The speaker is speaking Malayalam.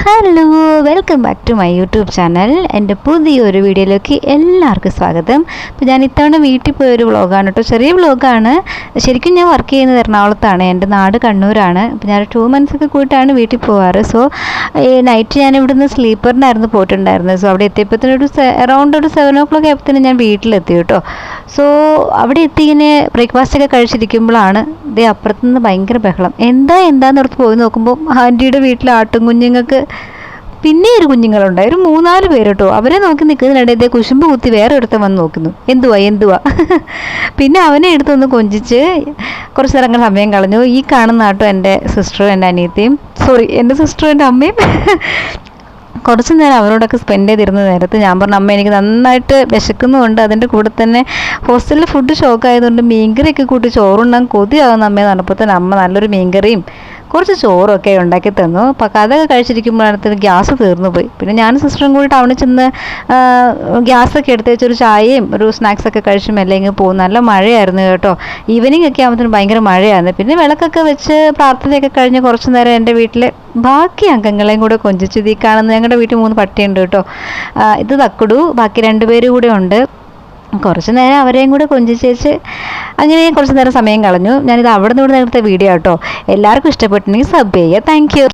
Hello, welcome back to my YouTube channel. എൻ്റെ പുതിയൊരു വീഡിയോയിലേക്ക് എല്ലാവർക്കും സ്വാഗതം. അപ്പോൾ ഞാൻ ഇത്തവണ വീട്ടിൽ പോയൊരു വ്ളോഗാണ് കേട്ടോ. ചെറിയ വ്ളോഗാണ്. ശരിക്കും ഞാൻ വർക്ക് ചെയ്യുന്നത് എറണാകുളത്താണ്. എൻ്റെ നാട് കണ്ണൂരാണ്. അപ്പോൾ ഞാൻ 2 months കൂട്ടാണ് വീട്ടിൽ പോകാറ്. സോ നൈറ്റ് ഞാൻ ഇവിടുന്ന് സ്ലീപ്പറിനായിരുന്നു പോയിട്ടുണ്ടായിരുന്നത്. സോ അവിടെ എത്തിയപ്പോഴത്തേനൊരു അറൗണ്ട് ഒരു 7 o'clock ആയപ്പോഴത്തേനും ഞാൻ വീട്ടിലെത്തി കേട്ടോ. സോ അവിടെ എത്തി ഇങ്ങനെ ബ്രേക്ക്ഫാസ്റ്റൊക്കെ കഴിച്ചിരിക്കുമ്പോഴാണ് ഇതേ അപ്പുറത്തുനിന്ന് ഭയങ്കര ബഹളം. എന്താന്നോർത്ത് പോയി നോക്കുമ്പോൾ ആൻറ്റിയുടെ വീട്ടിലെ ആട്ടും കുഞ്ഞുങ്ങൾക്ക് പിന്നെ ഒരു കുഞ്ഞുങ്ങളുണ്ടായി, ഒരു 3-4 പേര് കേട്ടോ. അവരെ നോക്കി നിൽക്കുന്നതിനിടയിൽ കുശുമ്പ് കുത്തി വേറെ ഒരുത്തൻ വന്ന് നോക്കുന്നു, എന്തുവാ പിന്നെ അവനെ എടുത്തൊന്ന് കൊഞ്ചിച്ച് കുറച്ച് നേരം അങ്ങനെ സമയം കളഞ്ഞു. ഈ കാണുന്ന ആട്ടോ എൻ്റെ സിസ്റ്ററും എൻ്റെ അനിയത്തിയും, എൻ്റെ സിസ്റ്ററും എൻ്റെ അമ്മയും. കുറച്ച് നേരം അവരോടൊക്കെ സ്പെൻഡ് ചെയ്തിരുന്ന നേരത്ത് ഞാൻ പറഞ്ഞു, അമ്മ എനിക്ക് നന്നായിട്ട് വിശക്കുന്നുമുണ്ട്, അതിൻ്റെ കൂടെ തന്നെ ഹോസ്റ്റലിൽ ഫുഡ് ഷോക്കായതുകൊണ്ട് മീൻകറിയൊക്കെ കൂട്ടി ചോറുണ്ണാൻ കൊതിയാകുന്ന അമ്മയെ പറഞ്ഞപ്പോൾ തന്നെ അമ്മ നല്ലൊരു മീൻകറിയും കുറച്ച് ചോറൊക്കെ ഉണ്ടാക്കി തന്നു. അപ്പോൾ അതൊക്കെ കഴിച്ചിരിക്കുമ്പോഴത്തേന് ഗ്യാസ് തീർന്നു പോയി. പിന്നെ ഞാനും സിസ്റ്ററും കൂടി ടൗണിൽ ചെന്ന് ഗ്യാസൊക്കെ എടുത്ത് വെച്ചൊരു ചായയും ഒരു സ്നാക്സൊക്കെ കഴിച്ച് മെല്ലെ ഇങ്ങ് പോകും. നല്ല മഴയായിരുന്നു കേട്ടോ. ഈവനിങ് ഒക്കെ ആകുമ്പോഴത്തേനും ഭയങ്കര മഴയായിരുന്നു. പിന്നെ വിളക്കൊക്കെ വെച്ച് പ്രാർത്ഥനയൊക്കെ കഴിഞ്ഞ് കുറച്ച് നേരം എൻ്റെ വീട്ടിൽ ബാക്കി അംഗങ്ങളെയും കൂടെ കൊഞ്ചിച്ചു. ഈ കാണുന്ന ഞങ്ങളുടെ വീട്ടിൽ 3 പട്ടിയുണ്ട് കേട്ടോ. ഇത് തക്കുടു, ബാക്കി 2 പേര് കൂടെ ഉണ്ട്. കുറച്ച് നേരം അവരെയും കൂടെ കൊഞ്ചിച്ചേച്ച് അങ്ങനെ കുറച്ച് നേരം സമയം കളഞ്ഞു. ഞാനിത് അവിടെ നിന്ന് എടുത്ത വീഡിയോ കേട്ടോ. എല്ലാവർക്കും ഇഷ്ടപ്പെട്ടിട്ടുണ്ടെങ്കിൽ സബ് ചെയ്യുക. Thank you.